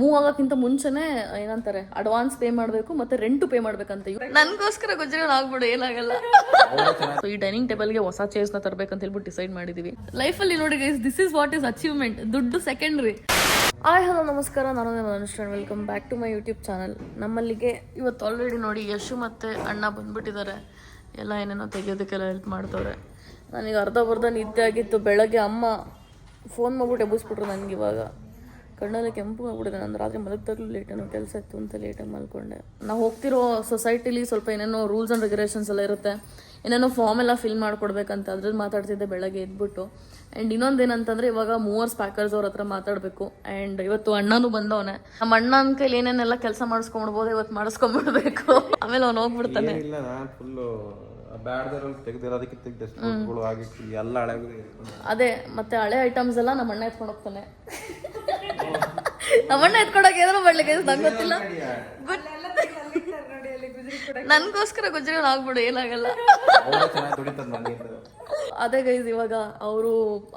Move ಆಗೋಕ್ಕಿಂತ ಮುಂಚೆನೆ ಏನಂತಾರೆ advance pay ಮಾಡಬೇಕು ಮತ್ತೆ ರೆಂಟ್ ಪೇ ಮಾಡ್ಬೇಕಂತ. ನನಗೋಸ್ಕರ ಗುಜರಾತ್ ಆಗ್ಬಿಡು, ಏನಾಗಲ್ಲ. ಸೊ ಈ ಡೈನಿಂಗ್ ಟೇಬಲ್ಗೆ ಹೊಸ ಚೇರ್ಸ್ ನ ತರಬೇಕಂತ ಹೇಳ್ಬಿಟ್ಟು ಡಿಸೈಡ್ ಮಾಡಿದೀವಿ. ಲೈಫಲ್ಲಿ ನೋಡಿ guys, this is what is achievement. ದುಡ್ಡು ಸೆಕೆಂಡ್ರಿ. ಹಲೋ ನಮಸ್ಕಾರ, ನಾನು Anushthan. Welcome back to my YouTube channel. ನಮ್ಮಲ್ಲಿಗೆ ಇವತ್ತು ಆಲ್ರೆಡಿ ನೋಡಿ ಯಶು ಮತ್ತು ಅಣ್ಣ ಬಂದ್ಬಿಟ್ಟಿದ್ದಾರೆ. ಎಲ್ಲ ಏನೇನೋ ತೆಗೆಯೋದಕ್ಕೆಲ್ಲ ಹೆಲ್ಪ್ ಮಾಡ್ತವ್ರೆ. ನನಗೆ ಅರ್ಧ ನಿದ್ದೆ ಆಗಿತ್ತು. ಬೆಳಗ್ಗೆ ಅಮ್ಮ ಫೋನ್ ಮಾಡ್ಬಿಟ್ಟು ಎಬ್ಬಿಸ್ಬಿಟ್ರು ನನಗೆ. ಇವಾಗ ಕಣ್ಣಲ್ಲಿ ಕೆಂಪು ಆಗ್ಬಿಟ್ಟಿದೆ. ನಾನು ರಾತ್ರಿ ಮಲಗ್ದಾಗಲೂ ಲೇಟೇನೋ ಕೆಲಸ ಇತ್ತು ಅಂತ ಲೇಟಾಗಿ ಮಲ್ಕೊಂಡೆ. ನಾವು ಹೋಗ್ತಿರೋ ಸೊಸೈಟಿಲಿ ಸ್ವಲ್ಪ ಏನೇನೋ ರೂಲ್ಸ್ ಆ್ಯಂಡ್ ರೆಗ್ಯುಲೇಷನ್ಸ್ ಎಲ್ಲ ಇರುತ್ತೆ. ಏನೇನೋ ಫಾರ್ಮ್ ಎಲ್ಲ ಫಿಲ್ ಮಾಡ್ಕೊಡ್ಬೇಕಂತ ಅದ್ರಲ್ಲಿ ಮಾತಾಡ್ತಿದ್ದೆ ಬೆಳಗ್ಗೆ ಎದ್ಬಿಟ್ಟು. ಆ್ಯಂಡ್ ಇನ್ನೊಂದೇನಂತಂದರೆ ಇವಾಗ ಮೂವರ್ಸ್ ಪ್ಯಾಕರ್ಸ್ ಅವ್ರ ಹತ್ರ ಮಾತಾಡಬೇಕು. ಆ್ಯಂಡ್ ಇವತ್ತು ಅಣ್ಣನೂ ಬಂದವನೆ. ನಮ್ಮ ಅಣ್ಣನ ಕೈಲಿ ಏನೇನೆಲ್ಲ ಕೆಲಸ ಮಾಡಿಸ್ಕೊಂಡ್ಬಿಡ್ಬೋದು, ಇವತ್ತು ಮಾಡಿಸ್ಕೊಂಡ್ಬಿಡ್ಬೇಕು. ಆಮೇಲೆ ಅವ್ನು ಹೋಗ್ಬಿಡ್ತಾನೆ. ಅದೇ ಮತ್ತೆ ಹಳೆ ಐಟಮ್ಸ್ ಎಲ್ಲ ನಮ್ಮ ಅಣ್ಣ ಎತ್ಕೊಂಡು ಹೋಗ್ತಾನೆ. ನಮ್ಮ ಅಣ್ಣ ಎತ್ಕೊಂಡೋಗಿ ಏನಾರು ಮಾಡ್ಲಿಕ್ಕೆ ನಂಗೆ ಗೊತ್ತಿಲ್ಲ. ನನ್ಗೋಸ್ಕರ ಗುಜರಾತ್ ಆಗ್ಬಿಡು, ಏನಾಗಲ್ಲ. ಅದೇ ಗೈಸ್, ಇವಾಗ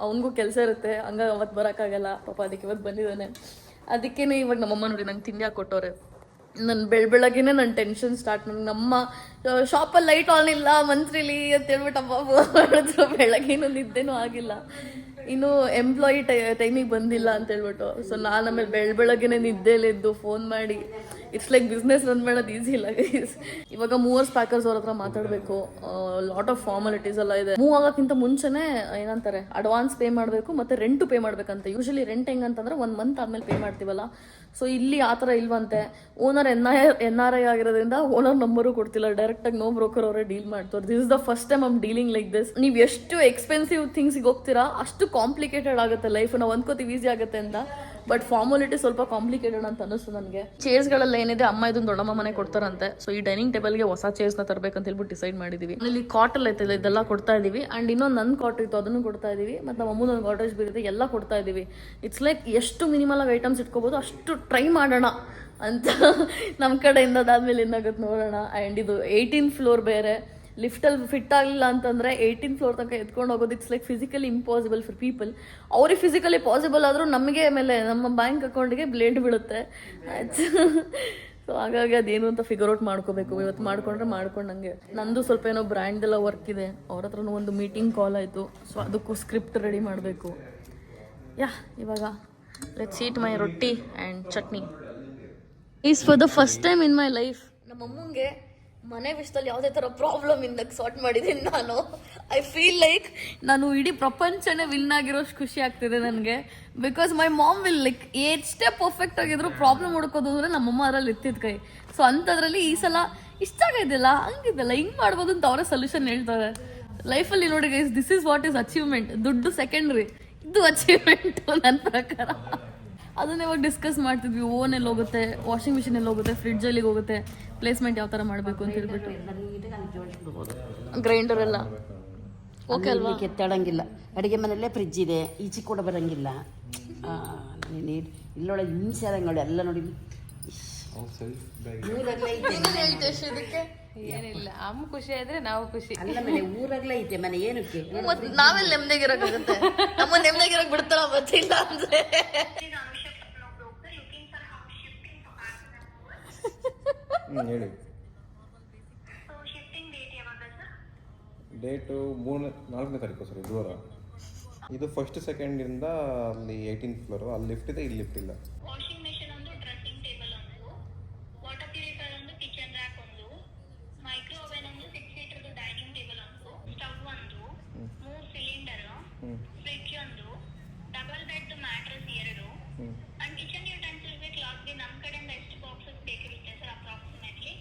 ಅವನಿಗೂ ಕೆಲಸ ಇರುತ್ತೆ, ಹಂಗ ಅವತ್ತು ಬರೋಕ್ಕಾಗಲ್ಲ ಪಾಪ. ಅದಕ್ಕೆ ಇವತ್ತು ಬಂದಿದ್ದಾನೆ. ಅದಕ್ಕೇನೆ ಇವಾಗ ನಮ್ಮಮ್ಮ ನೋಡಿ ನಂಗೆ ತಿಂಡಿ ಹಾಕೊಟ್ಟವ್ರೆ. ನನ್ನ ಬೆಳಗ್ಗೆನೆ ನನ್ನ ಟೆನ್ಷನ್ ಸ್ಟಾರ್ಟ್. ನಮ್ಮ ಶಾಪಲ್ಲಿ ಲೈಟ್ ಆನ್ ಇಲ್ಲ ಮಂತ್ರಿಲಿ ಅಂತ ಹೇಳ್ಬಿಟ್ಟು ಅಮ್ಮ ಮಾಡಿದ್ರು. ಬೆಳಗ್ಗೆನೂ ನಿದ್ದೆನೂ ಆಗಿಲ್ಲ, ಇನ್ನು ಎಂಪ್ಲಾಯಿ ಟೈಮಿಗೆ ಬಂದಿಲ್ಲ ಅಂತ ಹೇಳ್ಬಿಟ್ಟು. ಸೊ ನಾನು ಆಮೇಲೆ ಬೆಳಗ್ಗೆನೆ ನಿದ್ದೆಲಿದ್ದು ಫೋನ್ ಮಾಡಿ ಇಟ್ಸ್ ಲೈಕ್ ಬಿಸ್ನೆಸ್ ರನ್ ಮಾಡೋದು ಈಸಿ ಇಲ್ಲ ಗೈಸ್. ಇವಾಗ ಮೂವರ್ಸ್ ಪ್ಯಾಕರ್ಸ್ ಅವ್ರ ಹತ್ರ ಮಾತಾಡಬೇಕು. ಲಾಟ್ ಆಫ್ ಫಾರ್ಮಾಲಿಟೀಸ್ ಎಲ್ಲ ಇದೆ. ಮೂವ್ ಆಗೋಕ್ಕಿಂತ ಮುಂಚೆನೆ ಏನಂತಾರೆ ಅಡ್ವಾನ್ಸ್ ಪೇ ಮಾಡಬೇಕು ಮತ್ತೆ ರೆಂಟ್ ಪೇ ಮಾಡ್ಬೇಕಂತ. ಯೂಶಲಿ ರೆಂಟ್ ಹೆಂಗಂತಂದ್ರೆ 1 ಮಂತ್ ಆದ್ಮೇಲೆ ಪೇ ಮಾಡ್ತೀವಲ್ಲ. ಸೊ ಇಲ್ಲಿ ಆ ಥರ ಇಲ್ವಂತೆ. ಓನರ್ NRI ಆಗಿರೋದ್ರಿಂದ ಓನರ್ ನಂಬರು ಕೊಡ್ತಿಲ್ಲ. ಡೈರೆಕ್ಟಾಗಿ ನೋ ಬ್ರೋಕರ್ ಅವರೇ ಡೀಲ್ ಮಾಡ್ತಾರೆ. This is the first time I'm dealing like this. ನೀವು ಎಷ್ಟು ಎಕ್ಸ್ಪೆನ್ಸಿವ್ ಥಿಂಗ್ಸಿಗೆ ಹೋಗ್ತೀರಾ ಅಷ್ಟು ಕಾಂಪ್ಲಿಕೇಟೆಡ್ ಆಗುತ್ತೆ ಲೈಫ್. ನಾವು ಅಂದ್ಕೋತೀವಿ ಈಸಿ ಆಗುತ್ತೆ ಅಂತ, ಬಟ್ ಫಾರ್ಮಾಲಿಟಿ ಸ್ವಲ್ಪ ಕಾಂಪ್ಲಿಕೇಟೆಡ್ ಅಂತ ಅನಿಸ್ತು ನನಗೆ. ಚೇರ್ಸ್ಗಳೆಲ್ಲ ಏನಿದೆ ಅಮ್ಮ ಇದನ್ನ ದೊಡ್ಡಮ್ಮ ಮನೆ ಕೊಡ್ತಾರಂತೆ. ಸೊ ಈ ಡೈನಿಂಗ್ ಟೇಬಲ್ಗೆ ಹೊಸ ಚೇರ್ಸ್ನ ತರಬೇಕಂತ ಹೇಳ್ಬಿಟ್ಟು ಡಿಸೈಡ್ ಮಾಡಿದೀವಿ. ಇಲ್ಲಿ ಕಾಟಲ್ ಐತೆ, ಇದೆಲ್ಲ ಕೊಡ್ತಾ ಇದೀವಿ. ಅಂಡ್ ಇನ್ನೊಂದು ನನ್ನ ಕಾಟ್ ಇತ್ತು, ಅದನ್ನು ಕೊಡ್ತಾ ಇದೀವಿ. ಮತ್ತು ನಮ್ಮ ಅಮ್ಮನ ಕಾಟೇಜ್ ಬೀರಿದೆ, ಎಲ್ಲ ಕೊಡ್ತಾ ಇದೀವಿ. ಇಟ್ಸ್ ಲೈಕ್ ಎಷ್ಟು ಮಿನಿಮಲ್ ಆಗಿ ಐಟಮ್ಸ್ ಇಟ್ಕೋಬಹುದು ಅಷ್ಟು ಟ್ರೈ ಮಾಡೋಣ ಅಂತ ನಮ್ಮ ಕಡೆಯಿಂದ. ಅದಾದ್ಮೇಲೆ ಏನಾಗುತ್ತೆ ನೋಡೋಣ. ಆ್ಯಂಡ್ ಇದು 18th ಫ್ಲೋರ್ ಬೇರೆ. ಲಿಫ್ಟಲ್ಲಿ ಫಿಟ್ ಆಗಲಿಲ್ಲ ಅಂತಂದರೆ 18th ಫ್ಲೋರ್ ತನಕ ಎತ್ಕೊಂಡು ಹೋಗೋದು it's like physically impossible for people. ಅವ್ರಿಗೆ ಫಿಸಿಕಲಿ ಪಾಸಿಬಲ್ ಆದರೂ ನಮಗೆ ಮೇಲೆ ನಮ್ಮ ಬ್ಯಾಂಕ್ ಅಕೌಂಟಿಗೆ ಬ್ಲೇಡ್ ಬೀಳುತ್ತೆ. ಆಯ್ತು. ಸೊ ಹಾಗಾಗಿ ಅದೇನು ಅಂತ ಫಿಗರ್ ಔಟ್ ಮಾಡ್ಕೋಬೇಕು. ಇವತ್ತು ಮಾಡ್ಕೊಂಡ್ರೆ ಮಾಡ್ಕೊಂಡಂಗೆ. ನಂದು ಸ್ವಲ್ಪ ಏನೋ ಬ್ರ್ಯಾಂಡ್ದೆಲ್ಲ ವರ್ಕ್ ಇದೆ. ಅವ್ರ ಹತ್ರನೂ ಒಂದು ಮೀಟಿಂಗ್ ಕಾಲ್ ಆಯಿತು. ಸೊ ಅದಕ್ಕೂ ಸ್ಕ್ರಿಪ್ಟ್ ರೆಡಿ ಮಾಡಬೇಕು. ಇವಾಗ ಲೆಟ್ಸ್ ಈಟ್ ಮೈ ರೊಟ್ಟಿ and chutney. Is for the first time in my life ನಮ್ಮ ಅಮ್ಮಂಗೆ ಮನೆ ವಿಷಯದಲ್ಲಿ ಯಾವುದೇ ಥರ ಪ್ರಾಬ್ಲಮ್ ಇಂದಕ್ಕೆ ಸಾರ್ಟ್ ಮಾಡಿದ್ದೀನಿ ನಾನು. ಐ ಫೀಲ್ ಲೈಕ್ ನಾನು ಇಡೀ ಪ್ರಪಂಚನೇ ವಿನ್ ಆಗಿರೋಷ್ಟು ಖುಷಿ ಆಗ್ತಿದೆ ನನಗೆ. Because my mom will like ಎಷ್ಟೇ ಪರ್ಫೆಕ್ಟ್ ಆಗಿದ್ರು ಪ್ರಾಬ್ಲಮ್ ಹುಡ್ಕೋದು ಅಂದರೆ ನಮ್ಮಮ್ಮ ಅದರಲ್ಲಿ ಎತ್ತಿದ ಕೈ. ಸೊ ಅಂಥದ್ರಲ್ಲಿ ಈ ಸಲ ಇಷ್ಟ ಆಗಿದ್ದಿಲ್ಲ, ಹಂಗಿದ್ದಲ್ಲ, ಹಿಂಗೆ ಮಾಡ್ಬೋದು ಅಂತ ಅವರೇ ಸೊಲ್ಯೂಷನ್ ಹೇಳ್ತಾರೆ. ಲೈಫಲ್ಲಿ ನೋಡಿ guys, this is what is achievement. ದುಡ್ಡು ಸೆಕೆಂಡ್ರಿ, ಇದು ಅಚೀವ್ಮೆಂಟು ನನ್ನ ಪ್ರಕಾರ. ಅದನ್ನ ಇವಾಗ ಡಿಸ್ಕಸ್ ಮಾಡ್ತಿದ್ವಿ. ಓನ್ ಎಲ್ಲಿ ಹೋಗುತ್ತೆ, ವಾಷಿಂಗ್ ಮಿಷಿನ್ ಎಲ್ಲಿ ಹೋಗುತ್ತೆ, ಫ್ರಿಡ್ಜ್ ಎಲ್ಲಿಗೆ ಹೋಗುತ್ತೆ, ಪ್ಲೇಸ್ಮೆಂಟ್ ಯಾವ ಥರ ಮಾಡಬೇಕು ಅಂತ ಹೇಳ್ಬಿಟ್ಟು. ಗ್ರೈಂಡರ್ ಎಲ್ಲ ಓಕೆ ಅಲ್ವಾ? ಕೆತ್ತಾಡಂಗಿಲ್ಲ. ಅಡುಗೆ ಮನೆಯಲ್ಲೇ ಫ್ರಿಜ್ ಇದೆ, ಈಚೆ ಕೂಡ ಬರೋಂಗಿಲ್ಲ. ಇಲ್ಲೊಳಗೆ ಹಿಂಸೆ ಆದಂಗೆ ಎಲ್ಲ ನೋಡಿ. ಏನಿಲ್ಲ, ಅಮ್ಮ ಖುಷಿ ಆದ್ರೆ ನಾವು ಖುಷಿ. ಅಲ್ಲ ಮನೆ ಊರಾಗ್ಲೇ ಐತೆ ಮನೆ, ಏನಕ್ಕೆ ನಾವೆಲ್ಲ ನೆಮ್ಮದಿಗಿರೋಕ್ಕಾಗುತ್ತೆ? ನಮ್ಮ ನೆಮ್ಮದಿಗಿರೋಕ್ ಬಿಡ್ತಾರ ಗೊತ್ತಿಲ್ಲ ಅಂದ್ರೆ. ಹೇಳಿ. ಡೇಟು 4ನೇ ತಾರೀಕು ಸರ್, ಇದು ವಾರ. ಇದು 1st 2nd ಅಲ್ಲಿ 18th ಫ್ಲೋರು. ಅಲ್ಲಿ ಲಿಫ್ಟ್ ಇದೆ, ಇಲ್ಲಿ ಲಿಫ್ಟ್ ಇಲ್ಲ. ವಾಷಿಂಗ್ ಮೆಷಿನ್ ಒಂದು, ಡ್ರೆಸ್ಸಿಂಗ್ ಟೇಬಲ್ ಒಂದು, ವಾಟರ್ ಪ್ಯೂರಿಫೈರ್ ಒಂದು, ಕಿಚನ್ ರ್ಯಾಕ್ ಒಂದು, ಮೈಕ್ರೋ ಓವೆನ್ ಒಂದು, 6 ಲೀಟರ್ದು ಡೈನಿಂಗ್ ಟೇಬಲ್ ಒಂದು, ಸ್ಟವ್ ಒಂದು, 3 ಸಿಲಿಂಡರ್, ಫ್ರಿಡ್ಜ್ ಒಂದು, double bed mattress 2, and kitchen ಯುಟೆನ್ಸಿಲ್ಸ್ಗೆ ಕ್ಲಾತ್ಗೆ ನಮ್ಮ ಕಡೆಯಿಂದ ಎಷ್ಟು ಬಾಕ್ಸಸ್ ಬೇಕಿರುತ್ತೆ ಸರ್ ಅಪ್ರಾಕ್ಸಿಮೇಟ್ಲಿ?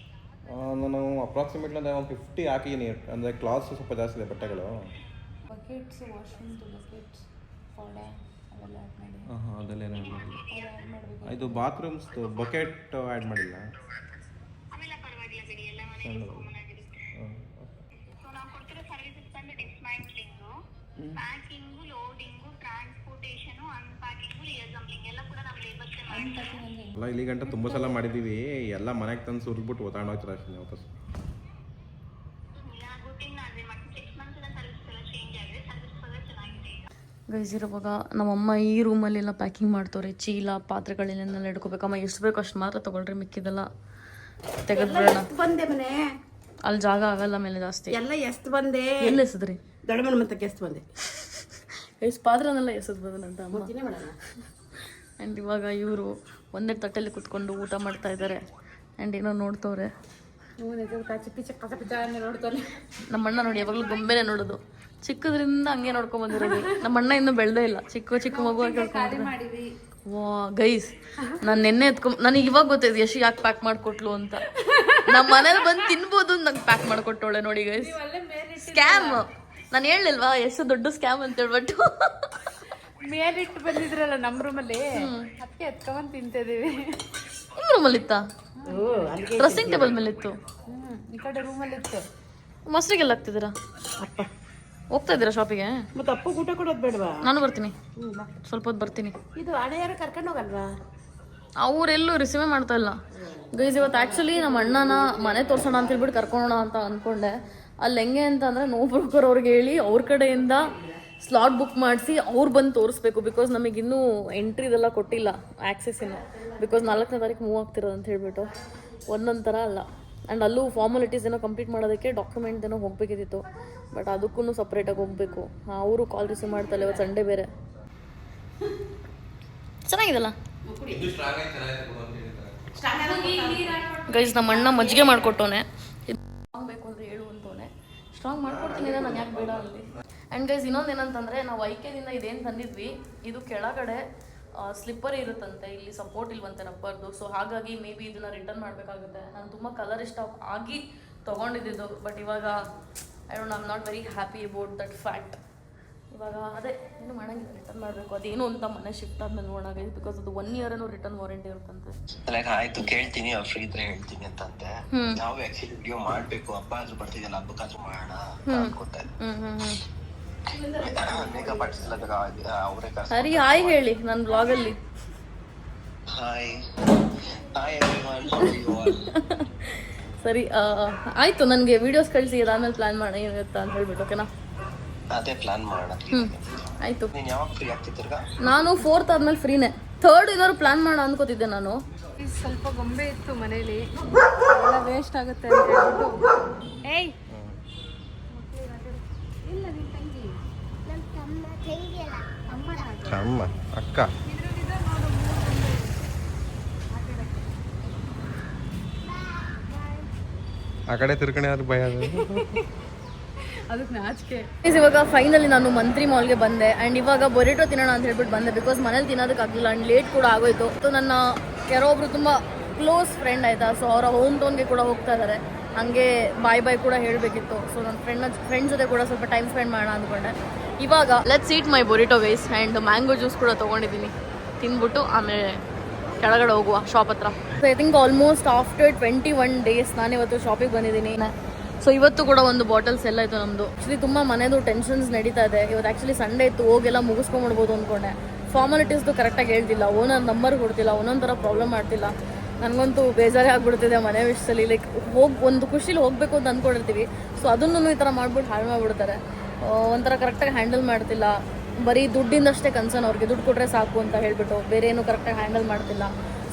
ನಾನು ಅಪ್ರಾಕ್ಸಿಮೇಟ್ಲಿ ಅಂದರೆ ಒಂದು 50 ಹಾಕಿದ್ದೀನಿ. ಅಂದರೆ ಕ್ಲಾತ್ಸ್ ಸ್ವಲ್ಪ ಜಾಸ್ತಿ ಇದೆ, ಬಟ್ಟೆಗಳು. ಬಕೆಟ್ಸ್, ವಾಶ್ರೂಮ್ದು ಬಕೆಟ್ಸ್, ಫೋಡೆ ಅವೆಲ್ಲ ಆ್ಯಡ್ ಮಾಡಿ. ಅದೆಲ್ಲ ಏನು ಮಾಡಬೇಕು. ಇದು ಬಾತ್ರೂಮ್ಸ್ದು ಬಕೆಟ್ ಆ್ಯಡ್ ಮಾಡಿಲ್ಲ. ಆಮೇಲೆ ಪರವಾಗಿಲ್ಲ ಬಿಡಿ, ಎಲ್ಲ ಮನೆಯಲ್ಲಿ ಕಾಮನ್ ಆಗಿರುತ್ತೆ. ಸೊ ನಾವು ಕೊಡ್ತಿರೋ ಸರ್ವಿಸಸ್ ಬಂದು ಡಿಸ್ಮ್ಯಾಂಟ್ಲಿಂಗು, ಪ್ಯಾಕಿಂಗು, ಲೋಡಿಂಗು, ಟ್ರಾನ್ಸ್ಪೋರ್ಟೇಷನು, ಅನ್ಪ್ಯಾಕಿಂಗು, ರಿಅಸೆಂಬ್ಲಿಂಗ್ ಎಲ್ಲ ಕೂಡ ನಾವು ಲೇಬರ್ಸೇ ಮಾಡ್ತೀವಿ. ಅಲ್ಲ ಇಲ್ಲಿ ಗಂಟೆ ತುಂಬ ಸಲ ಮಾಡಿದ್ದೀವಿ. ಎಲ್ಲ ಮನೆಗೆ ತಂದು ಸುರಿದ್ಬಿಟ್ಟು ಒತ್ತಾಂಡು ಹೋಗ್ತಾರೆ ಅಷ್ಟೇ ವಾಪಸ್. ಗೈಸ್ ಇರುವಾಗ ನಮ್ಮಮ್ಮ ಈ ರೂಮಲ್ಲೆಲ್ಲ ಪ್ಯಾಕಿಂಗ್ ಮಾಡ್ತವ್ರೆ. ಚೀಲ ಪಾತ್ರೆಗಳನ್ನೆಲ್ಲ ಇಟ್ಕೋಬೇಕಮ್ಮ. ಎಷ್ಟು ಬೇಕು ಅಷ್ಟು ಮಾತ್ರ ತೊಗೊಳ್ರಿ, ಮಿಕ್ಕಿದೆಲ್ಲ ತೆಗೆದ್ಬಿಡೋಣ. ಬಂದೆ ಮನೆ ಅಲ್ಲಿ ಜಾಗ ಆಗಲ್ಲ ಮೇಲೆ ಜಾಸ್ತಿ. ಎಲ್ಲ ಎಷ್ಟು ಬಂದೆ ಎಲ್ಲಿ ಎಸದ್ರಿ? ದೊಡ್ಡಮ್ಮನ ಮತ್ತಕ್ಕೆ ಎಷ್ಟು ಬಂದೆ ಎಷ್ಟು ಪಾತ್ರನೆಲ್ಲ ಎಸದ್ಬೋದನಂತ ಅಮ್ಮ. ತಿನ್ನೇ ಮಾಡೋಣ. ಆ್ಯಂಡ್ ಇವಾಗ ಇವರು ಒಂದೇ ತಟ್ಟೆಯಲ್ಲಿ ಕುತ್ಕೊಂಡು ಊಟ ಮಾಡ್ತಾ ಇದ್ದಾರೆ. ಆ್ಯಂಡ್ ಏನೋ ನೋಡ್ತವ್ರೆ. ನಮ್ಮ ಅಣ್ಣ ನೋಡಿ ಯಾವಾಗಲೂ ಗೊಂಬೆನೇ ನೋಡೋದು. ಚಿಕ್ಕದ್ರಿಂದ ಹಂಗೆ ನೋಡ್ಕೊಂಡ್ ಬಂದಿರೋದು. ನಮ್ಮ ಅಣ್ಣ ಇನ್ನೂ ಬೆಳೆದೇ ಇಲ್ಲ, ಚಿಕ್ಕ ಮಗುವಾಗಿ ವಾ ಗೈಸ್, ನಾನು ನೆನ್ನೆ ನನಗೆ ಇವಾಗ ಗೊತ್ತಾಯ್ತು ಯಶ್ ಯಾಕೆ ಪ್ಯಾಕ್ ಮಾಡಿಕೊಟ್ಲು ಅಂತ. ನಮ್ಮ ಮನೇಲಿ ಬಂದು ತಿನ್ಬೋದು ನಂಗೆ ಪ್ಯಾಕ್ ಮಾಡಿಕೊಟ್ಟವಳೆ ನೋಡಿ ಗೈಸ್. ಸ್ಕ್ಯಾಮ್. ನಾನು ಹೇಳಿಲ್ವಾ ಎಷ್ಟು ದೊಡ್ಡ ಸ್ಕ್ಯಾಮ್ ಅಂತ ಹೇಳ್ಬಿಟ್ಟು. ಮೇಲಿಟ್ಟು ಬಂದಿದ್ರಲ್ಲ ನಮ್ಮ ರೂಮಲ್ಲಿ, ಅದಕ್ಕೆ ಎತ್ಕೊಂಡ್ ತಿಂತಿದೀವಿ. ನಿಮ್ಮ ರೂಮಲ್ಲಿ ಇತ್ತಾ? ಡ್ರೆಸ್ಸಿಂಗ್ ಟೇಬಲ್ ಮೇಲೆ ಇತ್ತು. ಈ ಕಡೆ ರೂಮಲ್ಲಿ ಇತ್ತು. ಮೊಸರಿಗೆಲ್ಲ ಹಾಕ್ತಿದ್ದೀರಾ? ಅಪ್ಪ ಹೋಗ್ತಾ ಇದ್ದೀರಾ ಶಾಪಿಗೆ? ಮತ್ತೆ ಅಪ್ಪ ಊಟ ಕೊಡೋದು ಬೇಡವಾ? ನಾನು ಬರ್ತೀನಿ, ಸ್ವಲ್ಪ ಹೊತ್ತು ಬರ್ತೀನಿ. ಇದು ಹಣೆ ಯಾರು ಕರ್ಕೊಂಡು ಹೋಗಲ್ವಾ? ಅವರೆಲ್ಲೂ ರಿಸೀವೇ ಮಾಡ್ತಾ ಇಲ್ಲ ಗೈಸ್. ಇವತ್ತು ಆ್ಯಕ್ಚುಲಿ ನಮ್ಮ ಅಣ್ಣನ ಮನೆ ತೋರ್ಸೋಣ ಅಂತ ಹೇಳ್ಬಿಟ್ಟು ಕರ್ಕೊಳ್ಳೋಣ ಅಂತ ಅಂದ್ಕೊಂಡೆ. ಅಲ್ಲಿ ಹೆಂಗೆ ಅಂತಂದರೆ ನೋ ಬ್ರೋಕರ್ ಅವ್ರಿಗೆ ಹೇಳಿ ಅವ್ರ ಕಡೆಯಿಂದ ಸ್ಲಾಟ್ ಬುಕ್ ಮಾಡಿಸಿ ಅವ್ರು ಬಂದು ತೋರಿಸ್ಬೇಕು. ಬಿಕಾಸ್ ನಮಗಿನ್ನೂ ಎಂಟ್ರಿ ಇದೆಲ್ಲ ಕೊಟ್ಟಿಲ್ಲ, ಆ್ಯಕ್ಸೆಸ್ ಇನ್ನು. ಬಿಕಾಸ್ 4ನೇ ತಾರೀಕು ಮೂವ್ ಆಗ್ತಿರೋದು ಅಂತ ಹೇಳ್ಬಿಟ್ಟು ಒಂದೊಂದು ಥರ ಅಲ್ಲ. ಆ್ಯಂಡ್ ಅಲ್ಲೂ ಫಾರ್ಮಾಲಿಟೀಸ್ ಏನೋ ಕಂಪ್ಲೀಟ್ ಮಾಡೋದಕ್ಕೆ ಡಾಕ್ಯುಮೆಂಟ್ ಏನೋ ಹೋಗಬೇಕಿತ್ತು. ಬಟ್ ಅದಕ್ಕೂ ಸಪ್ರೇಟಾಗಿ ಹೋಗಬೇಕು. ಅವರು ಕಾಲ್ ರಿಸೀವ್ ಮಾಡ್ತಾರೆ. ಇವತ್ತು ಸಂಡೇ ಬೇರೆ. ಚೆನ್ನಾಗಿದೆಲ್ಲ ಗೈಸ್. ನಮ್ಮ ಅಣ್ಣ ಮಜ್ಜಿಗೆ ಮಾಡಿಕೊಟ್ಟವನೆ. ಸ್ಟ್ರಾಂಗ್ ಬೇಕು ಅಂದರೆ ಹೇಳು ಅಂತವನೆ. ಸ್ಟ್ರಾಂಗ್ ಮಾಡ್ಕೊಡ್ತೀನಿ, ನಾನು ಯಾಕೆ ಬೇಡ ಅಲ್ಲಿ. ಆ್ಯಂಡ್ ಗೈಸ್ ಇನ್ನೊಂದು ಏನಂತಂದರೆ, ನಾವು ಐಕೆದಿಂದ ಇದೇನು ತಂದಿದ್ವಿ, ಇದು ಕೆಳಗಡೆ ಸ್ಲಿಪ್ಪರ್ ಇರುತ್ತಂತೆ, ಇಲ್ಲಿ ಸಪೋರ್ಟ್ ಇಲ್ವಂತೆ ರಬ್ಬರ್ದು. ಸೊ ಹಾಗಾಗಿ ಮೇ ಬಿ ಇದನ್ನು ರಿಟರ್ನ್ ಮಾಡಬೇಕಾಗುತ್ತೆ. ನಾನು ತುಂಬ ಕಲರ್ ಇಷ್ಟ ಆಗಿ ತೊಗೊಂಡಿದ್ದು. ಬಟ್ ಇವಾಗ I am not very happy about that fact. ಇವಾಗ ಅದೇ ಏನು ಮಾಡೋಂಗಿಲ್ಲ, ರಿಟರ್ನ್ ಮಾಡಬೇಕು. ಅದೇನು ಅಂತ ಮನೆ ಶಿಫ್ಟ್ ಆದ್ಮೇಲೆ ನೋಡೋಣ. ಬಿಕಾಸ್ ಅದು 1 year ರಿಟರ್ನ್ ವಾರಂಟಿ ಇರುತ್ತಂತೆ. ಲೈಕ್ ಆಯ್ತು ಕೇಳ್ತೀನಿ, ಫ್ರೀ ಇದ್ರೆ ಹೇಳ್ತೀನಿ ಅಂತಂತೆ. ನಾವು ಆಕ್ಚುಲಿ ವಿಡಿಯೋ ಮಾಡ್ಬೇಕು, ಹಬ್ಬ ಆದ್ರೂ ಬರ್ತಿದೆಯಲ್ಲ, ಹಬ್ಬಕ್ಕಾದ್ರೂ ಮಾಡೋಣ ಅನ್ಕೋತಾ ಇದ್ದೆ. ಮೇಕಪ್ ಆರ್ಟಿಸ್ಟ್ ಎಲ್ಲ ಅವರೇ ಸರಿ ಹಾಯ್ ಹೇಳಿ ನನ್ನ ಬ್ಲಾಗಲ್ಲಿ. Hi hi everyone, how are you all? ಸರಿ ಆಯಿತು, ನನಗೆ ವೀಡಿಯೋಸ್ ಕಳಿಸಿ, ಅದಾದ್ಮೇಲೆ ಪ್ಲ್ಯಾನ್ ಮಾಡೋಣ ಏನಿರುತ್ತಾ ಅಂತ ಹೇಳ್ಬಿಟ್ಟು. ಓಕೆನಾ? ಅದೇ ಪ್ಲಾನ್ ಮಾಡೋಣ. ಆಯಿತು. ನೀನು ಯಾವಾಗ ಫ್ರೀ ಆಗ್ತಿದ್ದೀರಾ? ನಾನು 4th ಆದ್ಮೇಲೆ ಫ್ರೀನೇ. 3rd ಏನಾದ್ರು ಪ್ಲ್ಯಾನ್ ಮಾಡೋಣ ಅನ್ಕೋತಿದ್ದೆ ನಾನು. ಸ್ವಲ್ಪ ಗೊಂಬೆ ಇತ್ತು ಮನೇಲಿ, ಎಲ್ಲ ವೇಸ್ಟ್ ಆಗುತ್ತೆ ಅಂತ ಹೇಳ್ಬಿಟ್ಟು. ಏಯ್ ಇಲ್ಲ ನಿನ್ ತಂಗಿ, ಅಮ್ಮ ಅಕ್ಕ ಆ ಕಡೆ ತಿರ್ಕಣೆ ಆದ್ರೆ ಭಯ. ಅದಕ್ಕೆ ನಾಚಿಕೆ. ಇವಾಗ ಫೈನಲಿ ನಾನು ಮಂತ್ರಿ ಮಾಲ್ಗೆ ಬಂದೆ. ಆ್ಯಂಡ್ ಇವಾಗ ಬೊರಿಟೋ ತಿನ್ನೋಣ ಅಂತ ಹೇಳ್ಬಿಟ್ಟು ಬಂದೆ. ಬಿಕಾಸ್ ಮನೇಲಿ ತಿನ್ನೋದಕ್ಕಾಗಲಿಲ್ಲ ಆ್ಯಂಡ್ ಲೇಟ್ ಕೂಡ ಆಗೋಯ್ತು. ನನ್ನ ಕೆಲವೊಬ್ರು ತುಂಬ ಕ್ಲೋಸ್ ಫ್ರೆಂಡ್ ಆಯಿತಾ, ಸೊ ಅವರ ಹೋಮ್ ಟೌನ್ಗೆ ಕೂಡ ಹೋಗ್ತಾ ಇದ್ದಾರೆ. ಹಾಗೆ ಬಾಯ್ ಕೂಡ ಹೇಳಬೇಕಿತ್ತು. ಸೊ ನನ್ನ ಫ್ರೆಂಡ್ಸ್ ಜೊತೆ ಕೂಡ ಸ್ವಲ್ಪ ಟೈಮ್ ಸ್ಪೆಂಡ್ ಮಾಡೋಣ ಅಂದ್ಕೊಂಡೆ. ಇವಾಗ let's eat my burrito guys. And mango juice ಕೂಡ ತೊಗೊಂಡಿದ್ದೀನಿ. ತಿಂದ್ಬಿಟ್ಟು ಆಮೇಲೆ ಕೆಳಗಡೆ ಹೋಗುವ ಶಾಪ್ ಹತ್ರ. So I think almost after 21 days ನಾನಿವತ್ತು ಶಾಪಿಗೆ ಬಂದಿದ್ದೀನಿ. ಸೊ ಇವತ್ತು ಕೂಡ ಒಂದು ಬಾಟಲ್ಸ್ ಎಲ್ಲ ಇತ್ತು ನಮ್ಮದು. ಆ್ಯಕ್ಚುಲಿ ತುಂಬ ಮನೆದು ಟೆನ್ಷನ್ಸ್ ನಡೀತಾ ಇದೆ. ಇವತ್ತು ಆ್ಯಕ್ಚುಲಿ ಸಂಡೇ ಇತ್ತು, ಹೋಗೆಲ್ಲ ಮುಗಿಸ್ಕೊಂಡ್ಬಿಡ್ಬೋದು ಅಂದ್ಕೊಂಡೆ. ಫಾರ್ಮಾಲಿಟೀಸ್ದು ಕರೆಕ್ಟಾಗಿ ಹೇಳ್ತಿಲ್ಲ, ಓನರ್ ನಂಬರ್ ಕೊಡ್ತಿಲ್ಲ, ಒಂದೊಂದು ಥರ ಪ್ರಾಬ್ಲಮ್ ಮಾಡ್ತಿಲ್ಲ. ನನಗಂತೂ ಬೇಜಾರೇ ಆಗ್ಬಿಡ್ತಿದೆ ಮನೆ ವಿಷಯದಲ್ಲಿ. ಲೈಕ್ ಒಂದು ಖುಷಿಲಿ ಹೋಗಬೇಕು ಅಂತ ಅಂದ್ಕೊಂಡಿರ್ತೀವಿ, ಸೊ ಅದನ್ನು ಈ ಥರ ಮಾಡ್ಬಿಟ್ಟು ಹಾಳು ಮಾಡಿಬಿಡ್ತಾರೆ. ಒಂಥರ ಕರೆಕ್ಟಾಗಿ ಹ್ಯಾಂಡಲ್ ಮಾಡ್ತಿಲ್ಲ. ಬರೀ ದುಡ್ಡಿಂದಷ್ಟೇ ಕನ್ಸರ್ನ್ ಅವ್ರಿಗೆ, ದುಡ್ಡು ಕೊಟ್ಟರೆ ಸಾಕು ಅಂತ ಹೇಳ್ಬಿಟ್ಟು ಬೇರೆ ಏನೂ ಕರೆಕ್ಟಾಗಿ ಹ್ಯಾಂಡಲ್ ಮಾಡ್ತಿಲ್ಲ.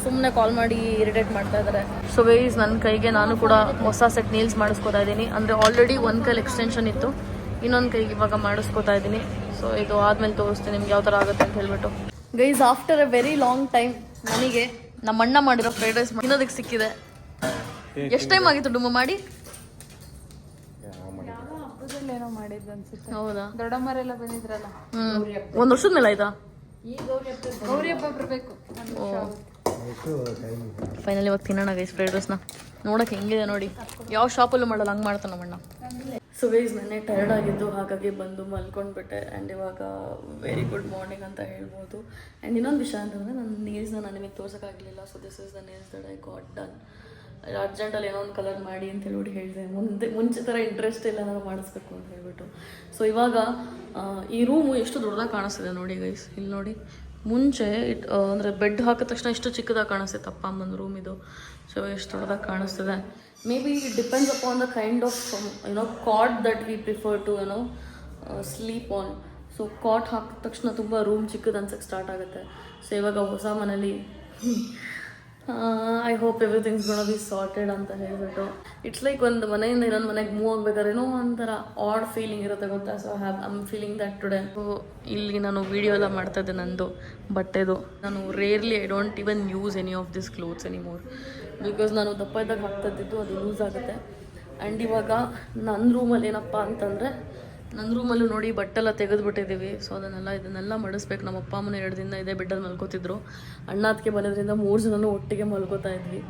ಸುಮ್ಮನೆ ಕಾಲ್ ಮಾಡಿ ಇರಿಟೇಟ್ ಮಾಡ್ತಾ ಇದ್ದಾರೆ. ಸೊ ಗೈಸ್ ನನ್ನ ಕೈಗೆ ನಾನು ಕೂಡ ಹೊಸ ಸೆಟ್ ನೀಲ್ಸ್ ಮಾಡಿಸ್ಕೊತಾ ಇದ್ದೀನಿ. ಅಂದರೆ ಆಲ್ರೆಡಿ ಒಂದು ಕೈಲಿ ಎಕ್ಸ್ಟೆನ್ಷನ್ ಇತ್ತು, ಇನ್ನೊಂದು ಕೈಗೆ ಇವಾಗ ಮಾಡಿಸ್ಕೊತಾ ಇದ್ದೀನಿ. ಸೊ ಇದು ಆದಮೇಲೆ ತೋರಿಸ್ತೀನಿ ನಿಮ್ಗೆ ಯಾವ ಥರ ಆಗುತ್ತೆ ಅಂತ ಹೇಳ್ಬಿಟ್ಟು. Guys after A very long time ನನಗೆ ನಮ್ಮ ಅಣ್ಣ ಮಾಡಿರೋ ಫ್ರೈಡ್ ರೈಸ್ ತಿನ್ನೋದಕ್ಕೆ ಸಿಕ್ಕಿದೆ. ಎಷ್ಟು ಟೈಮ್ ಆಗಿತ್ತು ಡುಮ್ಮ ಮಾಡಿ? ಹಬ್ಬದಲ್ಲಿ ಏನೋ ಮಾಡಿದ್ದು ಅನ್ಸುತ್ತೆ. ಹೌದಾ? ದೊಡ್ಡಮ್ಮರೆಲ್ಲ ಬಂದಿದ್ರಲ್ಲ. 1 ವರ್ಷದ ಮೇಲೆ ಆಯ್ತಾ? ಗೌರಿ ಹಬ್ಬ ಬರಬೇಕು. ಫೈನಲಿ ಇವಾಗ ತಿನ್ನೋಣ ಗೈಸ್ ಫ್ರೈಡ್ ರೈಸ್ನ. ನೋಡೋಕೆ ಹೆಂಗಿದೆ ನೋಡಿ, ಯಾವ ಶಾಪಲ್ಲೂ ಮಾಡಲ್ಲ, ಹಂಗೆ ಮಾಡ್ತಾನೆ ನಮ್ಮಣ್ಣ. ಸೊ ಗೈಸ್ ನೆನ್ನೆ ಟೈರ್ಡ್ ಆಗಿದ್ದು, ಹಾಗಾಗಿ ಬಂದು ಮಲ್ಕೊಂಡ್ಬಿಟ್ಟೆ. ಆ್ಯಂಡ್ ಇವಾಗ ವೆರಿ ಗುಡ್ ಮಾರ್ನಿಂಗ್ ಅಂತ ಹೇಳ್ಬೋದು. ಆ್ಯಂಡ್ ಇನ್ನೊಂದು ವಿಷಯ ಅಂತಂದರೆ ನನ್ನ ನೇಲ್ಸ್ನ ನಾನು ನಿಮಗೆ ತೋರ್ಸೋಕ್ಕಾಗಲಿಲ್ಲ. So this is the nails that I got done. ಅರ್ಜೆಂಟಲ್ಲಿ ಏನೋ ಒಂದು ಕಲರ್ ಮಾಡಿ ಅಂತ ಹೇಳ್ಬಿಟ್ಟು ಹೇಳಿದೆ. ಮುಂಚೆ ಥರ ಇಂಟ್ರೆಸ್ಟ್ ಇಲ್ಲ ನಾನು ಮಾಡಿಸ್ಬೇಕು ಅಂತ ಹೇಳ್ಬಿಟ್ಟು. ಸೊ ಇವಾಗ ಈ ರೂಮು ಎಷ್ಟು ದೊಡ್ಡದಾಗಿ ಕಾಣಿಸ್ತಿದೆ ನೋಡಿ ಗೈಸ್. ಇಲ್ಲಿ ನೋಡಿ, ಮುಂಚೆ ಅಂದರೆ ಬೆಡ್ ಹಾಕಿದ ತಕ್ಷಣ ಎಷ್ಟು ಚಿಕ್ಕದಾಗಿ ಕಾಣಿಸ್ತಿತ್ತು ಅಪ್ಪ ಅಮ್ಮನ ರೂಮ್ ಇದು. ಸೊ ಎಷ್ಟು ದೊಡ್ಡದಾಗಿ ಕಾಣಿಸ್ತಿದೆ. May be it depends upon the kind of cot that we prefer to sleep on. So cot ಹಾಕಿದ ತಕ್ಷಣ ತುಂಬ ರೂಮ್ ಚಿಕ್ಕದು ಅನ್ಸಕ್ಕೆ ಸ್ಟಾರ್ಟ್ ಆಗುತ್ತೆ. ಸೊ ಇವಾಗ ಹೊಸ ಮನೇಲಿ I hope everything's gonna be sorted ಅಂತ ಹೇಳ್ಬಿಟ್ಟು ಇಟ್ಸ್ ಲೈಕ್ ಒಂದು ಮನೆಯಿಂದ ಇನ್ನೊಂದು ಮನೆಗೆ ಮೂವ್ ಆಗ್ಬೇಕಾದ್ರೆ ಏನೋ ಒಂಥರ ಆಡ್ ಫೀಲಿಂಗ್ ಇರುತ್ತೆ ಗೊತ್ತಾ. So I am feeling that today. So ಇಲ್ಲಿ ನಾನು ವಿಡಿಯೋ ಎಲ್ಲ ಮಾಡ್ತಾ ಇದ್ದೆ ನಂದು ಬಟ್ಟೆದು. ನಾನು rarely I don't even use any of this clothes anymore because ನಾನು ದಪ್ಪ ಇದ್ದಾಗ ಹಾಕ್ತಾ ಇದ್ದಿದ್ದು ಅದು ಯೂಸ್ ಆಗುತ್ತೆ. ಆ್ಯಂಡ್ ಇವಾಗ ನನ್ನ ರೂಮಲ್ಲಿ ಏನಪ್ಪ ಅಂತಂದರೆ ನನ್ನ ರೂಮಲ್ಲೂ ನೋಡಿ ಬಟ್ಟೆಲ್ಲ ತೆಗೆದುಬಿಟ್ಟಿದ್ದೀವಿ. ಸೊ ಇದನ್ನೆಲ್ಲ ಮಡಿಸ್ಬೇಕು. ನಮ್ಮ ಅಪ್ಪ ಅಮ್ಮನ 2 ದಿನ ಇದೇ ಬೆಡ್ಡಲ್ಲಿ ಮಲ್ಕೋತಿದ್ರು. ಅಣ್ಣ ಅದಕ್ಕೆ ಬರೋದ್ರಿಂದ 3 ಜನನೂ ಒಟ್ಟಿಗೆ ಮಲ್ಕೋತಾ ಇದ್ವಿ.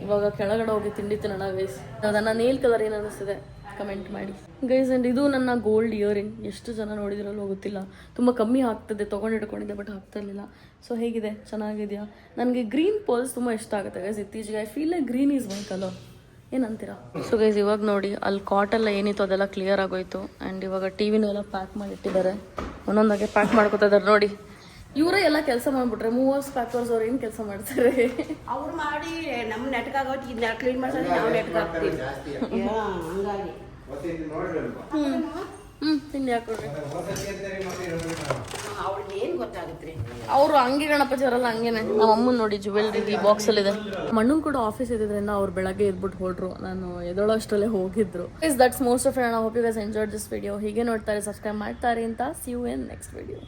ಇವಾಗ ಕೆಳಗಡೆ ಹೋಗಿ ತಿಂಡಿ ತಿನ್ನೋಣ ಗೈಸ್. ನನ್ನ ನೇಲ್ ಕಲರ್ ಏನು ಅನ್ನಿಸ್ತಿದೆ ಕಮೆಂಟ್ ಮಾಡಿ ಗೈಸ್. ಆ್ಯಂಡ್ ಇದು ನನ್ನ ಗೋಲ್ಡ್ ಇಯರಿಂಗ್. ಎಷ್ಟು ಜನ ನೋಡಿದ್ರಲ್ಲೋ ಗೊತ್ತಿಲ್ಲ, ತುಂಬ ಕಮ್ಮಿ ಆಗ್ತದೆ. ತೊಗೊಂಡಿಟ್ಕೊಂಡಿದ್ದೆ ಬಟ್ ಆಗ್ತಾ ಇರಲಿಲ್ಲ. ಸೊ ಹೇಗಿದೆ, ಚೆನ್ನಾಗಿದೆಯಾ? ನನಗೆ ಗ್ರೀನ್ ಪರ್ಲ್ಸ್ ತುಂಬ ಇಷ್ಟ ಆಗುತ್ತೆ ಗೈಸ್ ಇತ್ತೀಚೆಗೆ. I feel like green is my colour. ಏನಂತೀರಾ? ಸೊ ಗೈಸ್ ಇವಾಗ ನೋಡಿ ಅಲ್ಲಿ ಕಾಟೆಲ್ಲ ಏನಿತ್ತು ಅದೆಲ್ಲ ಕ್ಲಿಯರ್ ಆಗೋಯ್ತು. ಆ್ಯಂಡ್ ಇವಾಗ ಟಿವಿನೂ ಎಲ್ಲ ಪ್ಯಾಕ್ ಮಾಡಿಟ್ಟಿದ್ದಾರೆ. ಒಂದೊಂದಾಗೆ ಪ್ಯಾಕ್ ಮಾಡ್ಕೊತಾ ಇದ್ದಾರೆ ನೋಡಿ. ಇವರೇ ಎಲ್ಲ ಕೆಲಸ ಮಾಡಿಬಿಟ್ರೆ ಮೂವರ್ಸ್ ಪ್ಯಾಕರ್ಸ್ ಅವ್ರು ಏನು ಕೆಲಸ ಮಾಡ್ತಾರೆ? ಅವ್ರು ಮಾಡಿ ನಮ್ಮ ನೆಟ್ಗೆ ಆಗೋದು ಇದನ್ನ ಕ್ಲೀನ್ ಮಾಡ್ತಾರೆ, ನಾವು ನೆಟ್ಗೆ ಹಾಕ್ತೀವಿ. ಹಂಗಾಗಿ ತಿಂಡಿ ಹಾಕೊಡ್ರಿ. ಅವ್ಳಿಗೆ ಏನು ಗೊತ್ತಾಗುತ್ತೆ ರೀ. ಅವರು ಹಂಗೆ ಗಣಪತಿ ಅವರಲ್ಲ ಹಂಗೇನೆ. ನಮ್ಮ ಅಮ್ಮನ ನೋಡಿ ಜುವೆಲ್ರಿ ಈ ಬಾಕ್ಸಲ್ಲಿದೆ. ಮಣ್ಣು ಕೂಡ ಆಫೀಸ್ ಇದ್ದಿದ್ರಿಂದ ಅವ್ರು ಬೆಳಗ್ಗೆ ಎದ್ಬಿಟ್ಟು ಹೊರಟ್ರು. ನಾನು ಎದೊಳೋ ಅಷ್ಟರಲ್ಲೇ ಹೋಗಿದ್ರು. That's most of I hope you guys enjoyed this video. ಹೀಗೆ ನೋಡ್ತಾರೆ, ಸಬ್ಸ್ಕ್ರೈಬ್ ಮಾಡ್ತಾರೆ ಅಂತ. See you in next video.